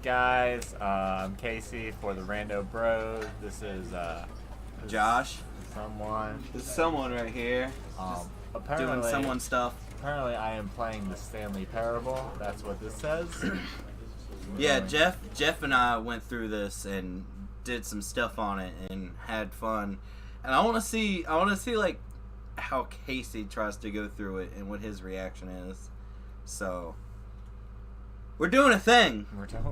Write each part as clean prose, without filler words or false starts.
guys? I'm Casey for the Rando Bros. This is Josh. Someone. There's someone right here. Apparently, doing someone stuff. Apparently, I am playing the Stanley Parable. That's what this says. Yeah, Jeff and I went through this and did some stuff on it and had fun. And I want to see like how Casey tries to go through it and what his reaction is. So we're doing a thing.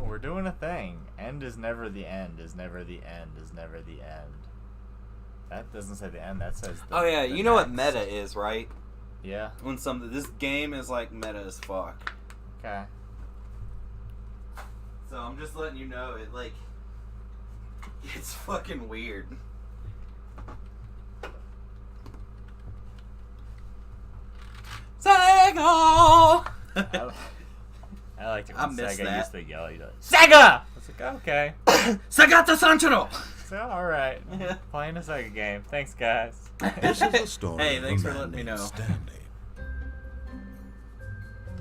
We're doing a thing. End is never the end. Is never the end. Is never the end. That doesn't say the end. That says. Oh yeah, you know what meta is, right? Yeah. When this game is like meta as fuck. Okay. So I'm just letting you know it's fucking weird. Sega! I like it when Sega used to yell. He's like, Sega! I was like, okay. Segata Sanchiro! So, alright. Playing a Sega game. Thanks, guys. This is the story Hey, thanks of a for man letting me named know. Stanley.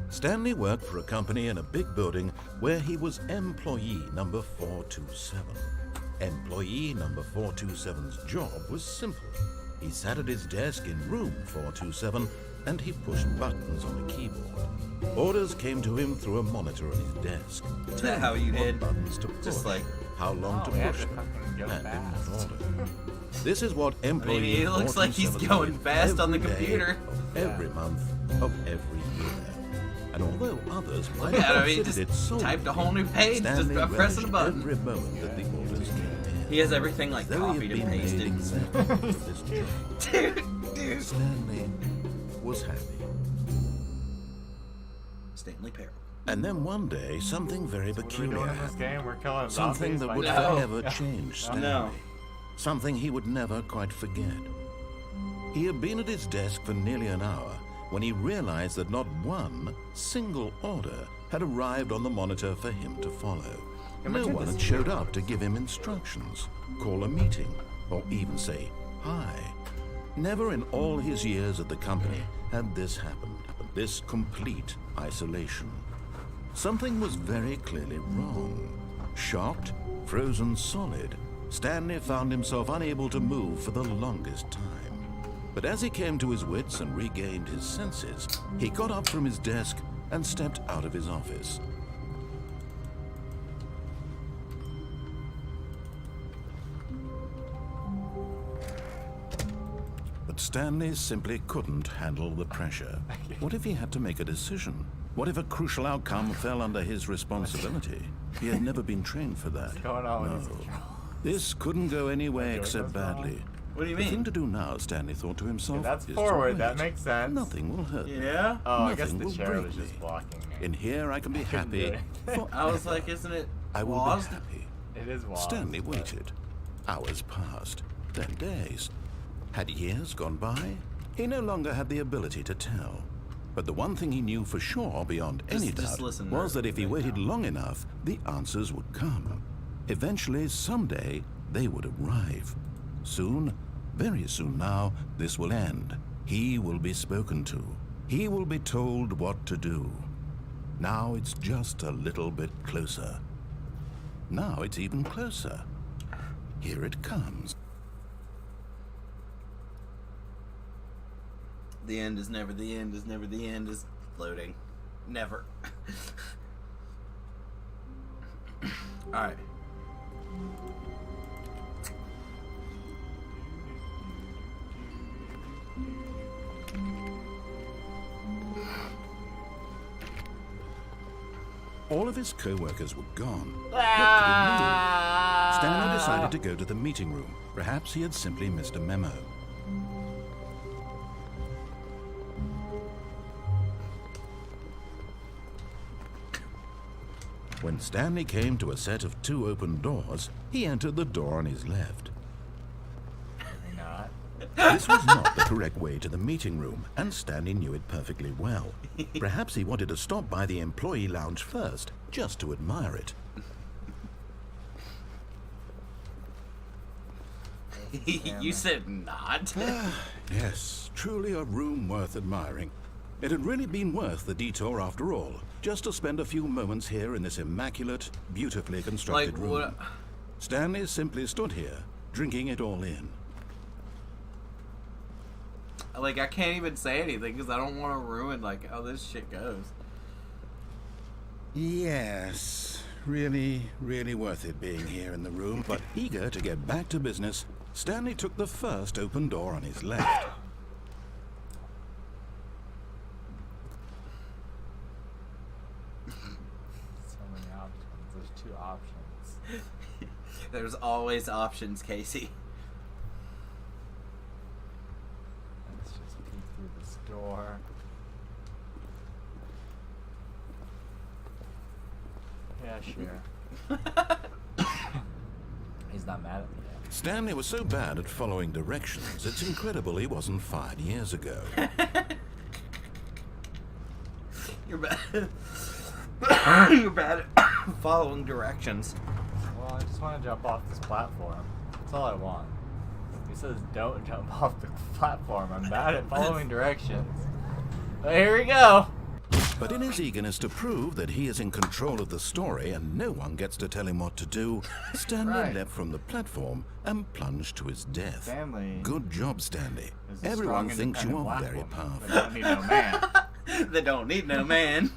Stanley worked for a company in a big building where he was employee number 427. Employee number 427's job was simple. He sat at his desk in room 427 and he pushed buttons on a keyboard. Orders came to him through a monitor on his desk. Is that how you what did? buttons to push, Just like, how long to we had push to them, fucking go and in fast. what order. This is what employee I mean, it looks like he's 427 going did fast on the every day computer. of every month of every year. And although others might Yeah, have I mean, considered it just so typed a whole new page just Stanley by pressing a relished button. every moment that the orders came in. He has everything like Though he copied had and been pasted. made exactly for this job, Dude. Stanley was happy. Stanley Parable. And then one day, something very What are we peculiar doing in this happened. game? We're killing Something zombies. that Like, would No. forever change Stanley. No. Something he would never quite forget. He had been at his desk for nearly an hour when he realized that not one single order had arrived on the monitor for him to follow. No one had showed up to give him instructions, call a meeting, or even say hi. Never in all his years at the company had this happened. This complete isolation. Something was very clearly wrong. Shocked, frozen solid, Stanley found himself unable to move for the longest time. But as he came to his wits and regained his senses, he got up from his desk and stepped out of his office. But Stanley simply couldn't handle the pressure. What if he had to make a decision? What if a crucial outcome fell under his responsibility? He had never been trained for that. What's going on with No. these controls? This couldn't go any way doing except this wrong? badly. What do you The thing mean? to do now, Stanley thought to himself, That's is to forward. That wait. makes sense. Nothing will hurt me. Yeah? Oh, I guess Nothing the will chair break was just me. blocking me. In here I can be Couldn't do happy anything. I was forever. like, isn't it I will paused? be happy. It is wild. Stanley waited. Hours passed, then days. Had years gone by? He no longer had the ability to tell. But the one thing he knew for sure, beyond any Just doubt, listen was to that if he waited long enough, the answers would come. Eventually, someday, they would arrive. Soon, very soon now, this will end. He will be spoken to. He will be told what to do. Now it's just a little bit closer. Now it's even closer. Here it comes. The end is never the end is never the end is loading. Never. Alright. All of his co-workers were gone. Ah! Stanley decided to go to the meeting room. Perhaps he had simply missed a memo. When Stanley came to a set of 2 open doors, he entered the door on his left. Not. This was not the correct way to the meeting room, and Stanley knew it perfectly well. Perhaps he wanted to stop by the employee lounge first, just to admire it. You said not. Yes, truly a room worth admiring. It had really been worth the detour after all, just to spend a few moments here in this immaculate, beautifully constructed room. What? Stanley simply stood here, drinking it all in. Like, I can't even say anything because I don't want to ruin, like, how this shit goes. Yes, really, really worth it being here in the room, but eager to get back to business, Stanley took the first open door on his left. So many options. There's 2 options. There's always options, Casey. Let's just peek through this door. Yeah, sure. He's not mad at me yet. Stanley was so bad at following directions, it's incredible he wasn't fired years ago. You're bad. You're bad at following directions. Well, I just want to jump off this platform. That's all I want. He says don't jump off the platform. I'm bad at following directions. But here we go. But in his eagerness to prove that he is in control of the story and no one gets to tell him what to do, Stanley Right. leapt from the platform and plunged to his death. Stanley. Good job, Stanley. is a Everyone strong, thinks you independent are black very woman, but powerful. don't need no man. They don't need no man.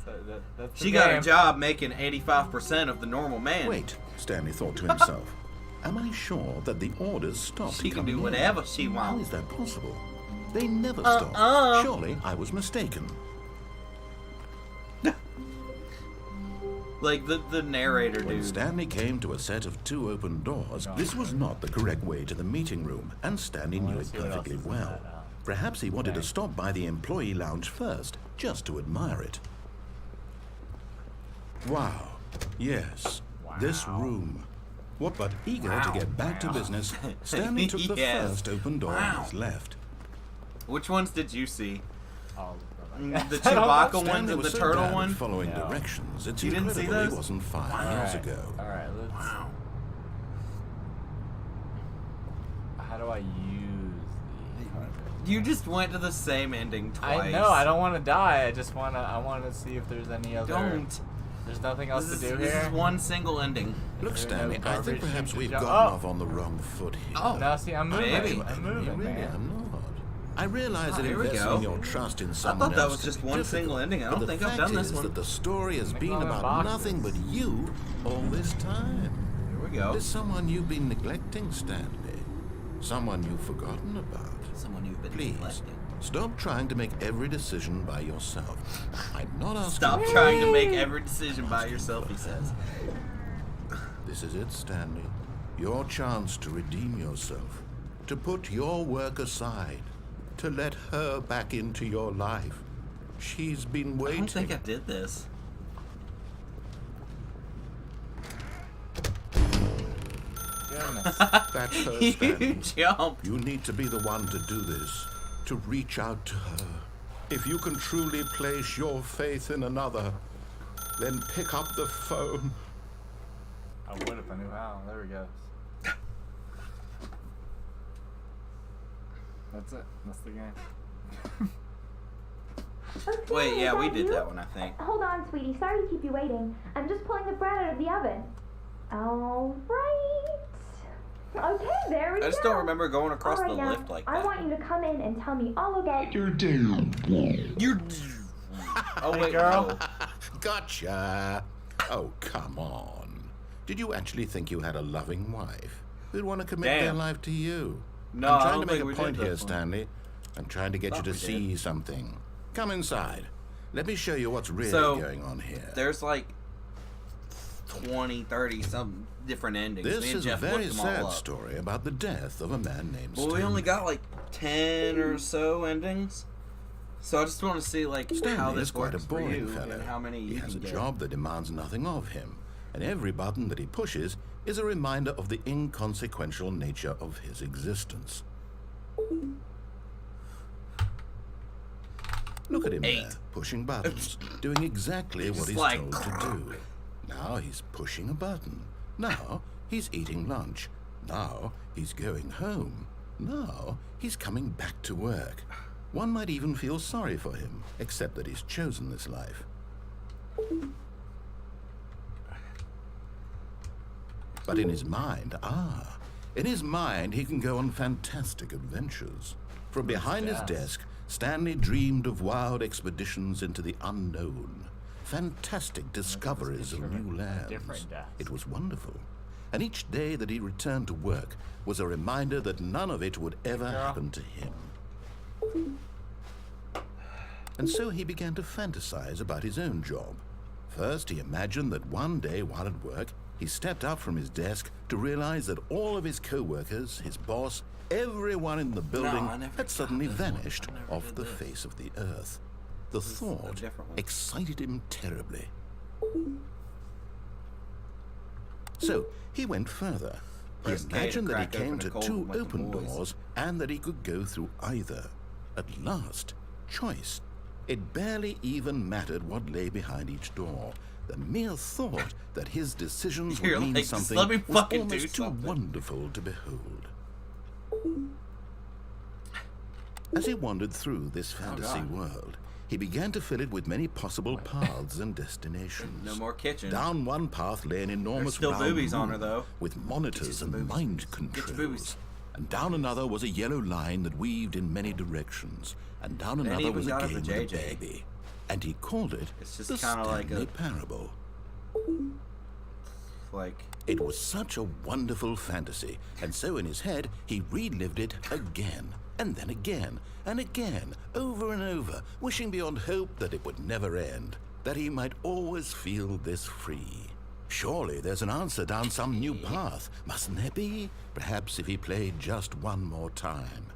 That's the She got a game. job making 85% of the normal man. Wait, Stanley thought to himself. Am I sure that the orders stopped She can coming do in? whatever she How wants. is that possible? They never stop. Surely I was mistaken. Like the narrator When dude. Stanley came to a set of 2 open doors, this was not the correct way to the meeting room, and Stanley knew it see what else perfectly is in well. that, Perhaps he wanted to thing. stop by the employee lounge first, just to admire it. Wow. Yes. This Wow. room. What but eager to get back to business, Stanley took the Yes. first open door Wow. on his left. Which ones did you see? Oh, The I don't know. Chewbacca ones Stanley and was the so turtle bad at one? following No. directions. It's You didn't see incredible he those? wasn't 5 years ago. Alright, let's. Wow. How do I use the. You just went to the same ending twice. I know, I don't want to die. I want to see if there's any other. Don't. There's nothing else This to is, do this here. is one single ending. Look, Is there no Stanley, I garbage think perhaps you can we've jump- gotten Oh! off on the wrong foot here. Oh. No, see, I'm moving. Maybe. I'm moving, really man. am not. I realize that here we investing go. your trust in I someone thought that else was can just be one difficult, single ending. I but don't the think I've fact done this is one. that the story has Make been all the about boxes. nothing but you all this time. Here we go. There's someone you've been neglecting, Stanley. Someone you've forgotten about. Someone you've been Please, neglecting. stop trying to make every decision by yourself. I'm not asking Stop you. trying to make every decision by yourself, he says. This is it, Stanley. Your chance to redeem yourself. To put your work aside. To let her back into your life. She's been I waiting. don't think I did this. Goodness. That's her, You Stanley. jumped. You need to be the one to do this. To reach out to her. If you can truly place your faith in another, then pick up the phone. I would if I knew how. There he goes. That's it. That's the game. Okay, Wait, yeah, is we that did you? that one, I think. Hold on, sweetie. Sorry to keep you waiting. I'm just pulling the bread out of the oven. All right. Okay, there we go. I just don't remember going across All the right, now, lift like I that. want you to come in and tell me all about You're. Oh Hey, wait, girl. no. Gotcha. Oh, come on. Did you actually think you had a loving wife who'd want to commit their Damn. life to you? No, I'm I trying don't to make think a we point did here, this one. Stanley. I'm trying to get you Thought to we see did. something. Come inside. Let me show you what's really So, going on here. There's like 20, 30, some different endings. Me This and is a Jeff very looked them all sad up. story about the death of a man named Well, we Stanley. only got like 10 or so endings. So I just want to see like how Stanley this is quite a works for boring you fellow. and how many He you has a can get. job that demands nothing of him, and every button that he pushes is a reminder of the inconsequential nature of his existence. Look at him 8. there, pushing buttons, doing exactly what Just he's like- told to do. Now he's pushing a button. Now he's eating lunch. Now he's going home. Now he's coming back to work. One might even feel sorry for him, except that he's chosen this life. But in his mind, he can go on fantastic adventures. From behind his desk, Stanley dreamed of wild expeditions into the unknown, fantastic discoveries of new lands. It was wonderful. And each day that he returned to work was a reminder that none of it would ever happen to him. And so he began to fantasize about his own job. First, he imagined that one day while at work, he stepped up from his desk to realize that all of his co-workers, his boss, everyone in the building had suddenly vanished off the face of the earth. The thought excited him terribly. So he went further. He imagined that he came to two open doors and that he could go through either. At last, choice. It barely even mattered what lay behind each door. The mere thought that his decisions would mean something was almost too wonderful to behold. As he wandered through this fantasy world, he began to fill it with many possible paths and destinations. No more kitchen. Down one path lay an enormous round boobies on her, room though. with monitors and mind controls. And down another was a yellow line that weaved in many directions. And down another was a game with a baby. And he called it the Stanley Parable. It was such a wonderful fantasy, and so in his head he relived it again, and then again, and again, over and over, wishing beyond hope that it would never end, that he might always feel this free. Surely there's an answer down some new path, mustn't there be? Perhaps if he played just one more time.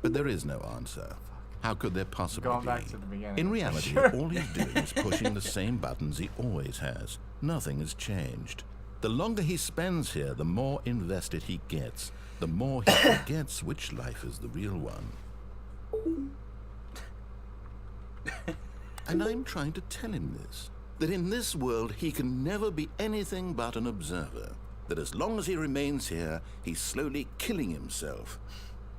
But there is no answer. How could there possibly be? Back to the beginning. In reality, all he's doing is pushing the same buttons he always has. Nothing has changed. The longer he spends here, the more invested he gets. The more he forgets which life is the real one. And I'm trying to tell him this. That in this world, he can never be anything but an observer. That as long as he remains here, he's slowly killing himself.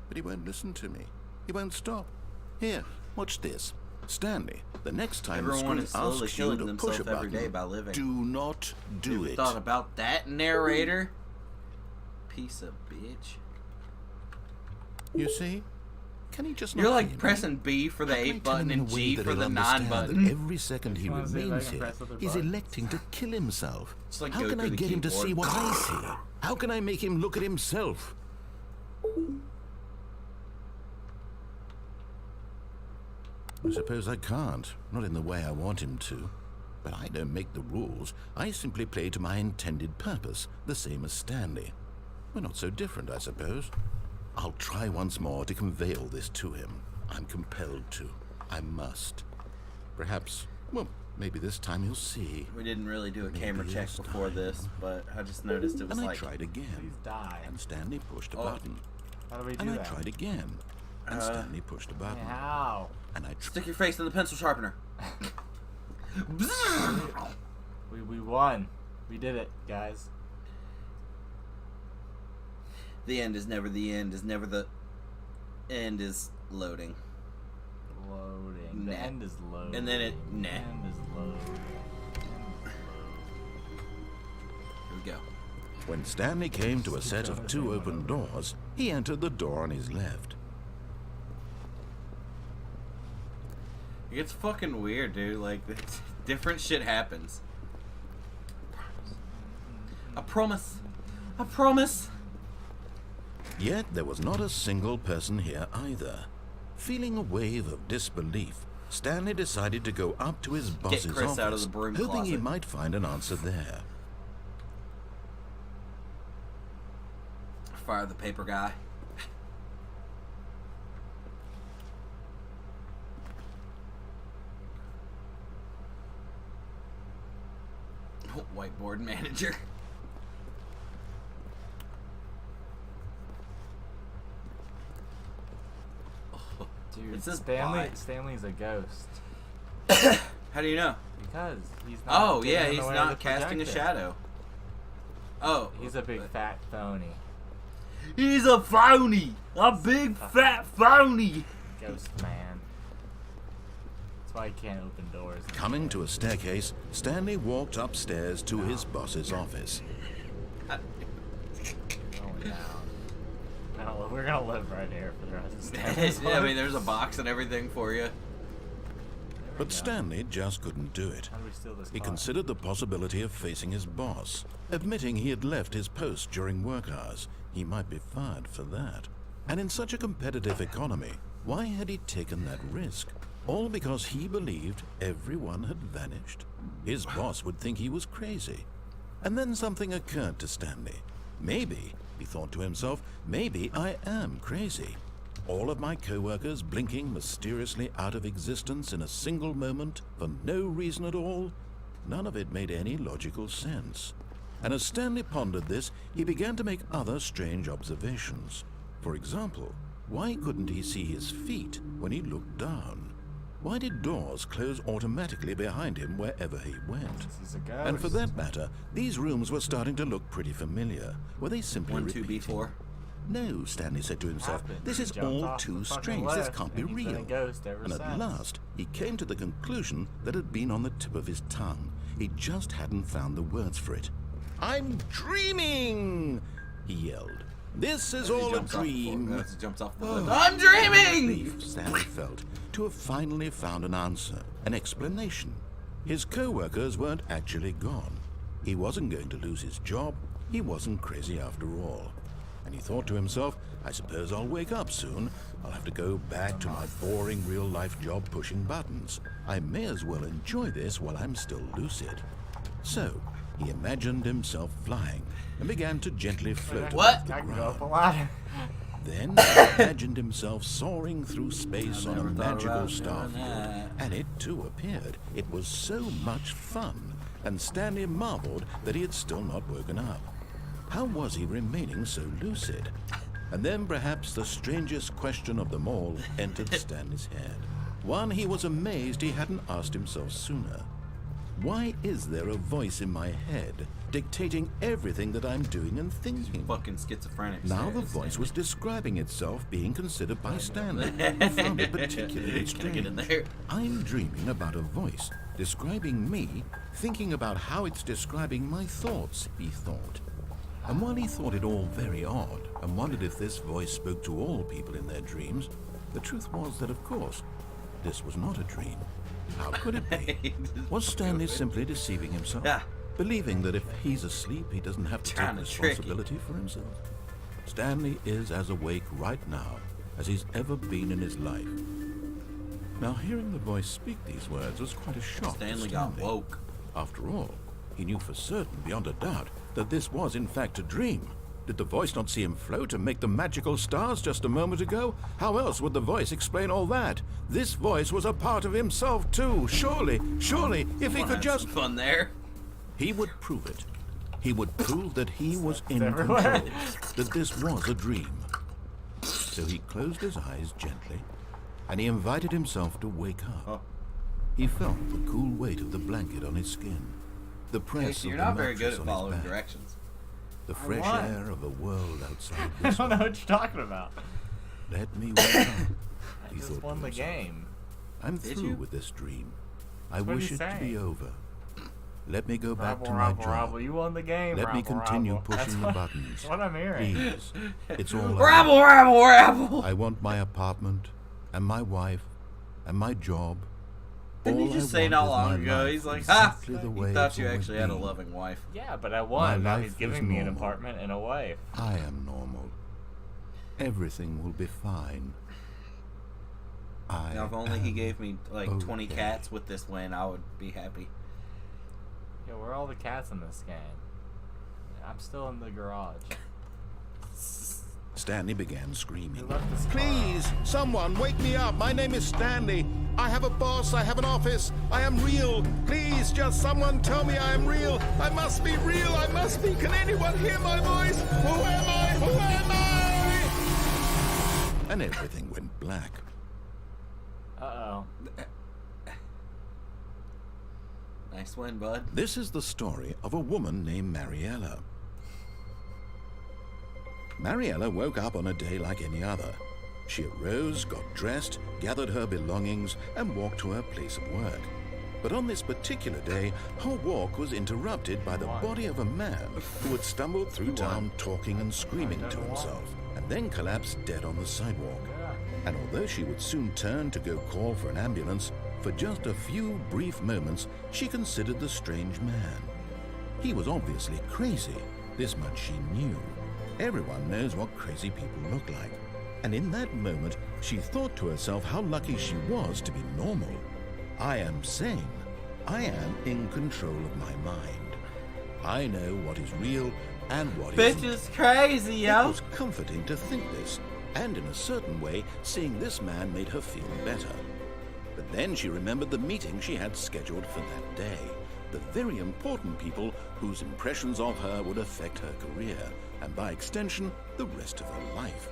But he won't listen to me. He won't stop. Here, watch this. Stanley, the next time the screen asks you to push a button, do not do it. Thought about that, narrator? Piece of bitch. You see? Can he just You're like pressing B for the 8 button and G for the 9 button. Every second he remains here, he's electing to kill himself. Like how can I get him to see what I see? How can I make him look at himself? I suppose I can't, not in the way I want him to. But I don't make the rules. I simply play to my intended purpose, the same as Stanley. We're not so different, I suppose. I'll try once more to convey all this to him. I'm compelled to. I must. Perhaps, well, maybe this time he'll see. We didn't really do a camera check before this, but I just noticed it was I tried again. Please die. And Stanley pushed a button. How do we do and that? I tried again. And Stanley pushed a button. How? And I stick your face in the pencil sharpener. we won. We did it, guys. The end is never the end. Is never the end is loading. Loading. The end is loading. And then it The end is loading. Here we go. When Stanley came to a set of 2 open doors, he entered the door on his left. It gets fucking weird, dude. Like, different shit happens. I promise. I promise. Yet there was not a single person here either. Feeling a wave of disbelief, Stanley decided to go up to his boss's office, out of the broom hoping closet. he might find an answer there. Fire the paper guy. Whiteboard manager. Dude, It says Stanley's a ghost. How do you know? Because he's not. Oh yeah, getting in he's the way of not the casting a projector. shadow. Oh, He's a big fat phony. He's a phony. A big fat phony. Ghost man. That's why he can't open doors. Coming to a staircase, Stanley walked upstairs to his boss's office. Going down. No, we're gonna live right here for the rest of Stanley's I mean, there's a box and everything for you. But Stanley just couldn't do it. How do we steal this He car? considered the possibility of facing his boss, admitting he had left his post during work hours. He might be fired for that. And in such a competitive economy, why had he taken that risk? All because he believed everyone had vanished. His boss would think he was crazy. And then something occurred to Stanley. Maybe, he thought to himself, maybe I am crazy. All of my co-workers blinking mysteriously out of existence in a single moment for no reason at all? None of it made any logical sense. And as Stanley pondered this, he began to make other strange observations. For example, why couldn't he see his feet when he looked down? Why did doors close automatically behind him wherever he went? He's a ghost. And for that matter, these rooms were starting to look pretty familiar. Were they simply 1, 2, repeating? B4. No, Stanley said to himself, Happened. this He is jumped all off too the fucking strange. This lift, can't be and he's been a real. ghost ever And at since. last, he came to the conclusion that had been on the tip of his tongue. He just hadn't found the words for it. I'm dreaming, he yelled. This is all a dream. Jumps off the lift. I'm dreaming! Relief Stanley felt to have finally found an answer, an explanation. His co-workers weren't actually gone. He wasn't going to lose his job. He wasn't crazy after all. And he thought to himself, I suppose I'll wake up soon. I'll have to go back to my boring real-life job pushing buttons. I may as well enjoy this while I'm still lucid. So, he imagined himself flying and began to gently float What? above the I can go up a ground. ladder. Then he imagined himself soaring through space on a never thought magical about star doing field, that. and it too appeared. It was so much fun, and Stanley marveled that he had still not woken up. How was he remaining so lucid? And then perhaps the strangest question of them all entered Stanley's head. One he was amazed he hadn't asked himself sooner. Why is there a voice in my head dictating everything that I'm doing and thinking? Fucking schizophrenic. Now the voice was describing itself being considered by Stanley, who found it particularly Can I get in strange. there? I'm dreaming about a voice describing me, thinking about how it's describing my thoughts, he thought. And while he thought it all very odd and wondered if this voice spoke to all people in their dreams, the truth was that, of course, this was not a dream. How could it be? Was Stanley simply deceiving himself? Yeah. Believing that if he's asleep, he doesn't have to take Kinda tricky. responsibility for himself? Stanley is as awake right now as he's ever been in his life. Now, hearing the voice speak these words was quite a shock to Stanley got Stanley. woke. After all, he knew for certain, beyond a doubt, that this was in fact a dream. Did the voice not see him float and make the magical stars just a moment ago? How else would the voice explain all that? This voice was a part of himself too. Surely, if he Wanna could have just... some fun there. He would prove it. He would prove that he was in everywhere. control, that this was a dream. So he closed his eyes gently, and he invited himself to wake up. Oh. He felt the cool weight of the blanket on his skin, the press Casey, of you're the not very good mattress at on his following back, directions. the fresh won. air of a world outside I this don't know one. what you're talking about. Let me wake up, I he just thought to won the himself. game. I'm Did through you? with this dream. I What did wish he it to say? be over. Let me go back Rabble, to my rabble, job. rabble. You won the game. Let me rabble, continue rabble. That's pushing the what- buttons. That's what I'm hearing. Please. It's all over. Rabble, rabble, rabble! I want my apartment, and my wife, and my job. Didn't All he just I say want not is long my ago? life He's like, exactly ha! the way He thought it's you always actually had a been. loving wife. Yeah, but I won. Now life he's is giving me an normal. apartment and a wife. I am normal. Everything will be fine. Now, if only he am gave me like 20 okay. cats with this win, I would be happy. Yeah, where are all the cats in this game? I'm still in the garage. Stanley began Who screaming. left this car? Please, someone, wake me up. My name is Stanley. I have a boss. I have an office. I am real. Please, just someone tell me I am real. I must be real. I must be. Can anyone hear my voice? Who am I? Who am I? And everything went black. Uh-oh. Nice win, bud. This is the story of a woman named Mariella. Mariella woke up on a day like any other. She arose, got dressed, gathered her belongings, and walked to her place of work. But on this particular day, her walk was interrupted by the body of a man who had stumbled through town talking and screaming to himself, and then collapsed dead on the sidewalk. And although she would soon turn to go call for an ambulance, for just a few brief moments she considered the strange man. He was obviously crazy, this much she knew. Everyone knows what crazy people look like. And in that moment, she thought to herself how lucky she was to be normal. I am sane. I am in control of my mind. I know what is real and what isn't. Bitch is crazy, yo. It was comforting to think this, and in a certain way, seeing this man made her feel better. But then she remembered the meeting she had scheduled for that day. The very important people whose impressions of her would affect her career, and by extension, the rest of her life.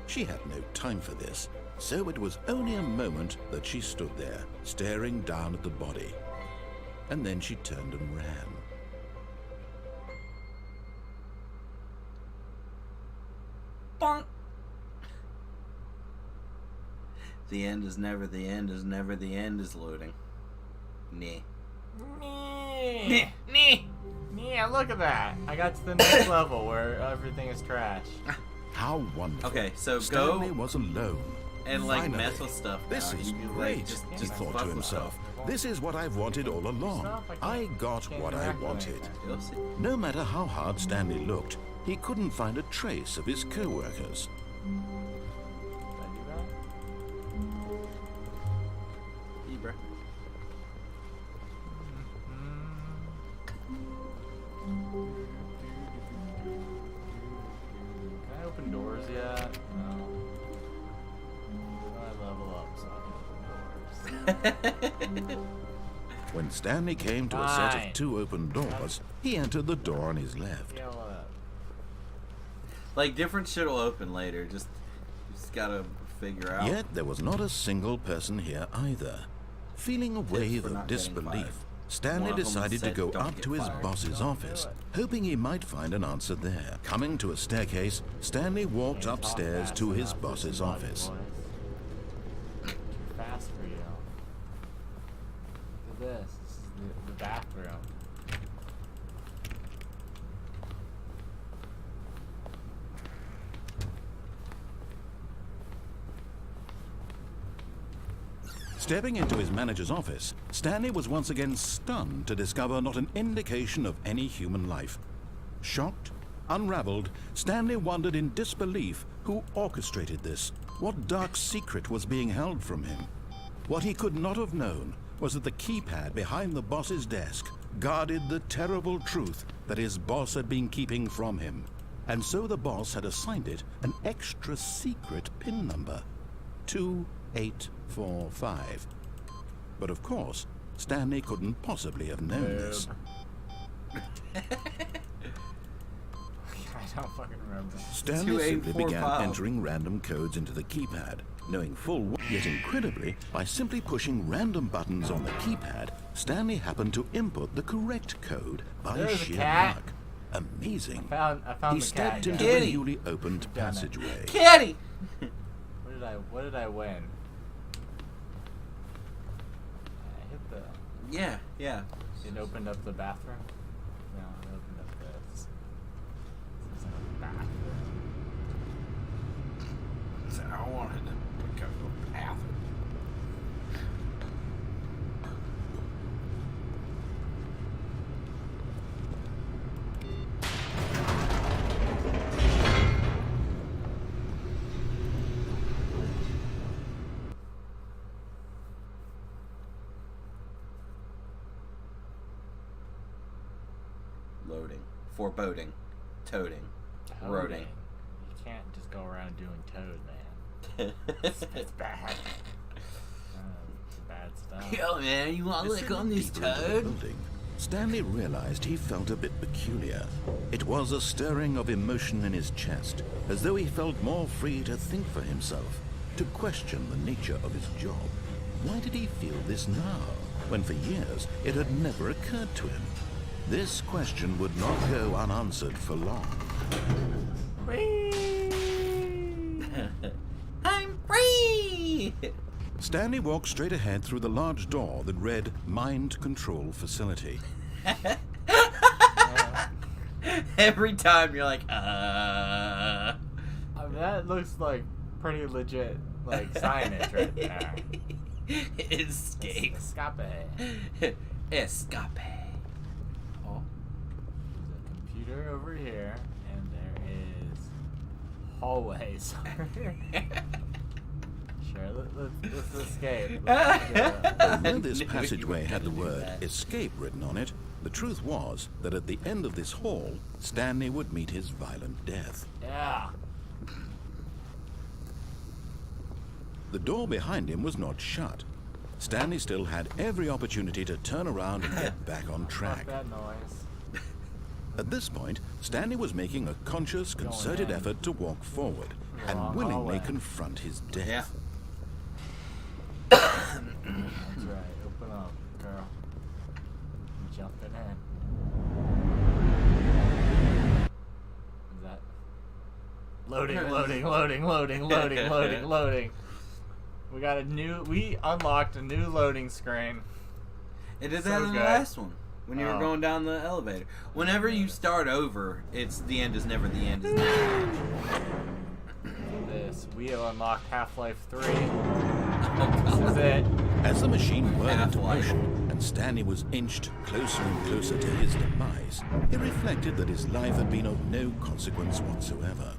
She had no time for this, so it was only a moment that she stood there, staring down at the body. And then she turned and ran. Bonk. The end is never the end is never the end is loading. Nah. Yeah, look at that. I got to the next level where everything is trash. How wonderful. Okay, so Stanley go was alone. and like Finally, mess with stuff. This now. is You can, great, like, just he thought fuck to with himself. stuff. This is what I've wanted all along. I got what I wanted. You'll see. No matter how hard Stanley looked, he couldn't find a trace of his co-workers. Did I do that? Zebra. Can I open doors yet? No. I level up so I can open doors. When Stanley came to a set Fine. of 2 open doors, he entered the door on his left. Yeah, what? Like different shit will open later. Just gotta figure out. Yet there was not a single person here either. Feeling a wave for of not getting disbelief, fired. Stanley One of them decided to said, go "Don't up get to his fired." boss's office, hoping he might find an answer there. Coming to a staircase, Stanley walked Can't talk upstairs fast to his enough. boss's This is buddy office. voice. Too fast for you. Look at this. This is the bathroom. Stepping into his manager's office, Stanley was once again stunned to discover not an indication of any human life. Shocked, unraveled, Stanley wondered in disbelief who orchestrated this, what dark secret was being held from him. What he could not have known was that the keypad behind the boss's desk guarded the terrible truth that his boss had been keeping from him. And so the boss had assigned it an extra secret PIN number, 2845. But of course, Stanley couldn't possibly have known this. I don't fucking remember. Stanley simply began 2845. entering random codes into the keypad, knowing full well, yet incredibly, by simply pushing random buttons on the keypad, Stanley happened to input the correct code by There's a sheer cat. luck. Amazing. I found He the stepped cat. into guys. the Kitty. newly opened Done it. passageway. Kitty. What did I win? I hit the. Yeah, yeah. It opened up the bathroom. No, it opened up this. This is a bathroom. So I wanted to go to the bathroom. Loading. Foreboding. Toading. Roading. You can't just go around doing toad, man. It's bad. It's bad stuff. Yo, man, you want to lick on this Deeper into the toad? building, Stanley realized he felt a bit peculiar. It was a stirring of emotion in his chest, as though he felt more free to think for himself, to question the nature of his job. Why did he feel this now, when for years it had never occurred to him? This question would not go unanswered for long. Whee! Stanley walked straight ahead through the large door that read Mind Control Facility. Every time you're like, I mean, that looks like pretty legit, like, signage right there. Escape. Escape. Escape. Oh. There's a computer over here, and there is hallways over here. Sure, let's escape. Although this passageway had the word escape written on it, the truth was that at the end of this hall, Stanley would meet his violent death. Yeah. The door behind him was not shut. Stanley still had every opportunity to turn around and get back on track. Fuck that noise. At this point, Stanley was making a conscious, concerted effort to walk forward and Wrong willingly hallway. confront his death. Yeah. That's right. Open up, girl. I'm jumping in. Is that loading? We unlocked a new loading screen. It did So that in the good. last one. When you were Oh. going down the elevator. Whenever you start over, it's the end is never the end. Is never the end. This. We have unlocked Half-Life 3. Oh, This is God. it. As the machine whirled into Half-Life. motion and Stanley was inched closer and closer to his demise, he reflected that his life had been of no consequence whatsoever.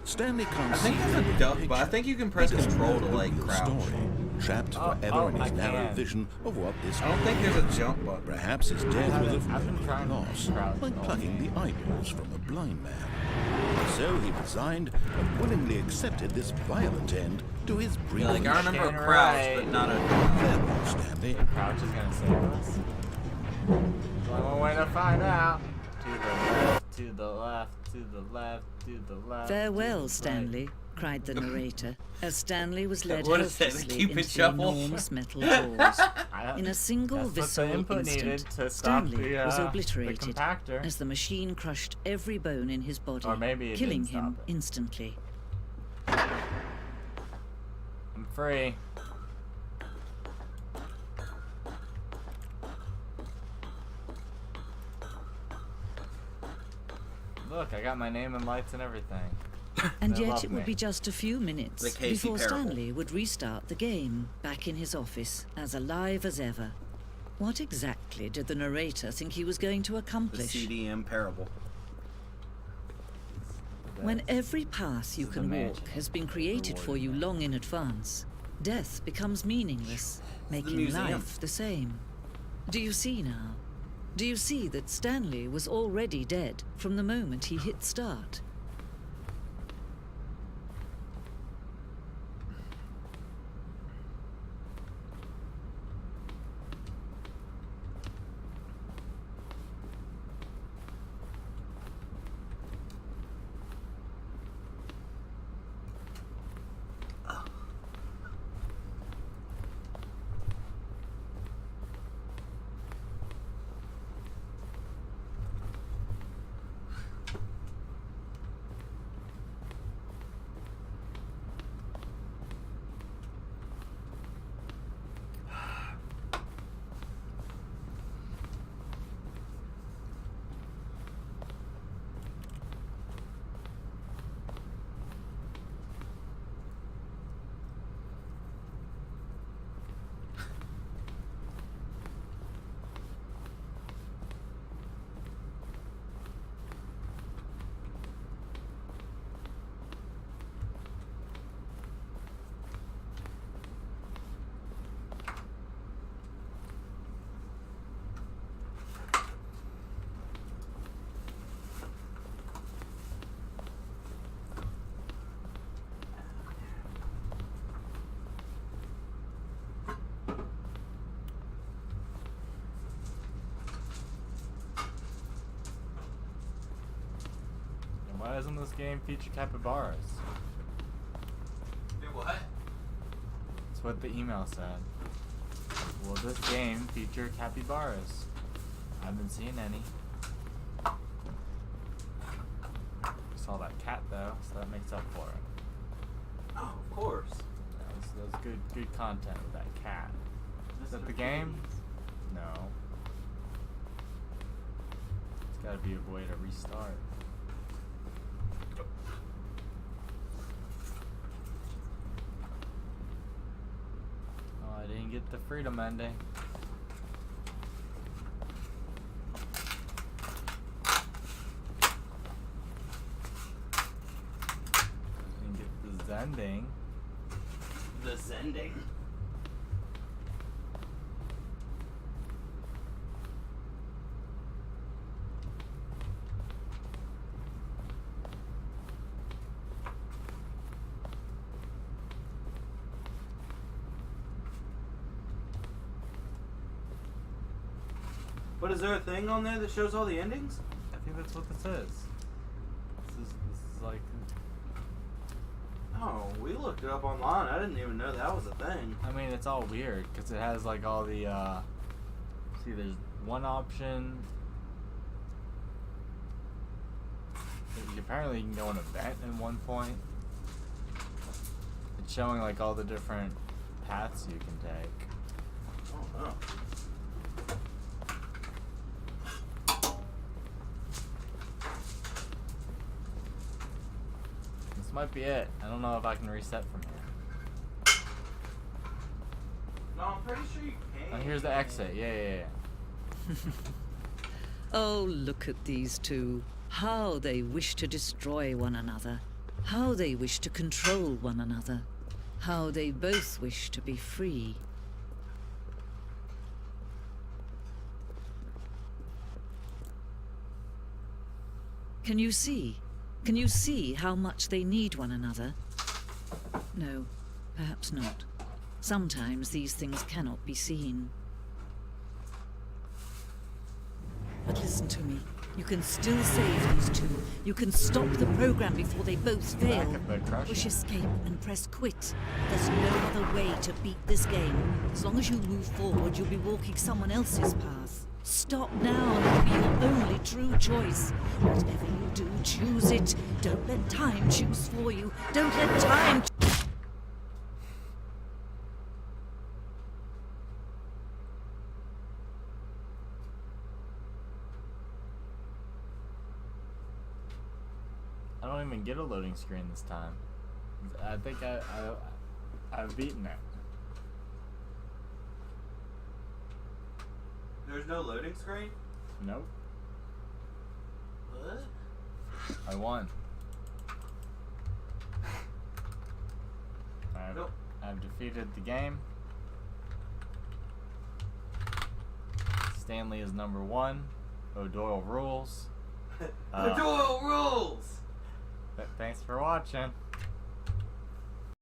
Stanley can't I think see there's the a big duck, but I picture. think you can press He doesn't control know to the like real crouch. story, trapped Oh, forever in I his narrow can. vision of what this I don't think there's a jump button. Perhaps his death was of I've been no trying to loss, crouch like all plucking day. the eyeballs from a blind man. So he resigned and willingly accepted this violent end to his Yeah, brilliant like I remember a Stand crouch, right. but not a. Farewell, Stanley. Crouch is gonna save us. There's one way to find out. To the left, to the left, to the left, to the left. to Farewell, the Stanley, cried the narrator, as Stanley was led What is that, a helplessly Cupid into the shuffle? enormous metal doors. right. In a single That's what the visceral input needed instant, to stop Stanley was the obliterated compactor. as the machine crushed every bone in his body, Or maybe it killing didn't him stop it. instantly. I'm free. Look, I got my name and lights and everything. And They yet love it me. would be just a few minutes The Casey before parable. Stanley would restart the game, back in his office, as alive as ever. What exactly did the narrator think he was going to The accomplish? CDM parable. When every path you This is can the walk mansion. has been created for you long in advance, death becomes meaningless, making museum. life the same. Do you see now? Do you see that Stanley was already dead from the moment he hit start? And why doesn't this game feature capybaras? Do what? That's what the email said. Will this game feature capybaras? I haven't seen any. Saw that cat though, so that makes up for it. Oh, of course. That was That was good content with that cat. Is that the game? No. It's gotta be a way to restart. Oh, I didn't get the freedom ending. Didn't get the Zending. The Zending. But is there a thing on there that shows all the endings? I think that's what this is. This is like. Oh, we looked it up online. I didn't even know that was a thing. I mean, it's all weird because it has like all the. See, there's one option. Apparently, you can go on a vent in one point. It's showing like all the different paths you can take. Oh no. This might be it. I don't know if I can reset from here. No, I'm pretty sure you can. Oh, here's the exit. Yeah. Oh, look at these two. How they wish to destroy one another. How they wish to control one another. How they both wish to be free. Can you see? Can you see how much they need one another? No, perhaps not. Sometimes these things cannot be seen. But listen to me. You can still save these two. You can stop the program before they both fail. Push escape and press quit. There's no other way to beat this game. As long as you move forward, you'll be walking someone else's path. Stop now and it'll be your only true choice. Whatever you do, choose it. Don't let time choose for you. Don't let time I don't even get a loading screen this time. I think I've beaten it. There's no loading screen? Nope. What? I won. Nope. I've defeated the game. Stanley is number 1. O'Doyle rules. O'Doyle rules! Thanks for watching.